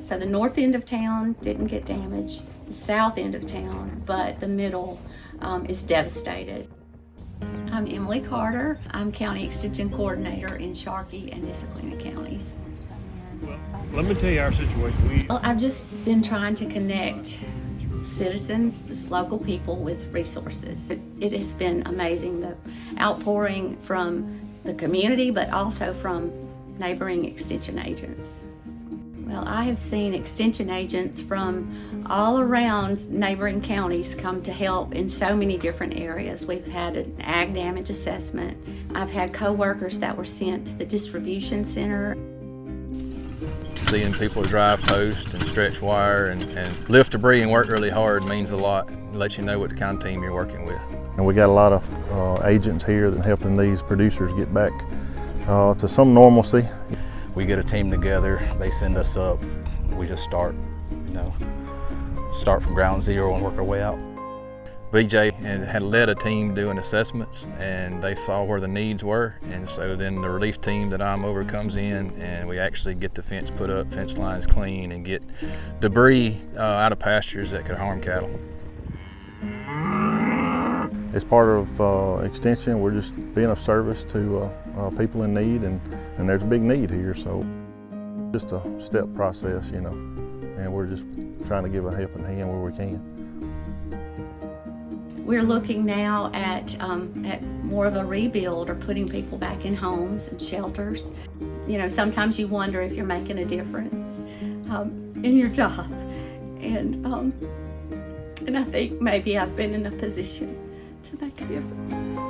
So the north end of town didn't get damaged, the south end of town, but the middle is devastated. I'm Emily Carter. I'm County Extension Coordinator in Sharkey and Nisqually counties. Well, let me tell you our situation. Well, I've just been trying to connect citizens, local people with resources. It has been amazing, the outpouring from the community, but also from neighboring extension agents. Well, I have seen extension agents from all around neighboring counties come to help in so many different areas. We've had an ag damage assessment. I've had co-workers that were sent to the distribution center. Seeing people drive post and stretch wire and lift debris and work really hard means a lot. It lets you know what kind of team you're working with. And we got a lot of agents here that helping these producers get back to some normalcy. We get a team together, they send us up, we just start from ground zero and work our way out. BJ had led a team doing assessments, and they saw where the needs were, and so then the relief team that I'm over comes in, and we actually get the fence put up, fence lines clean, and get debris out of pastures that could harm cattle. As part of Extension, we're just being of service to people in need, and there's a big need here, so just a step process, and we're just trying to give a helping hand where we can. We're looking now at more of a rebuild or putting people back in homes and shelters. Sometimes you wonder if you're making a difference in your job, and I think maybe I've been in a position to make a difference.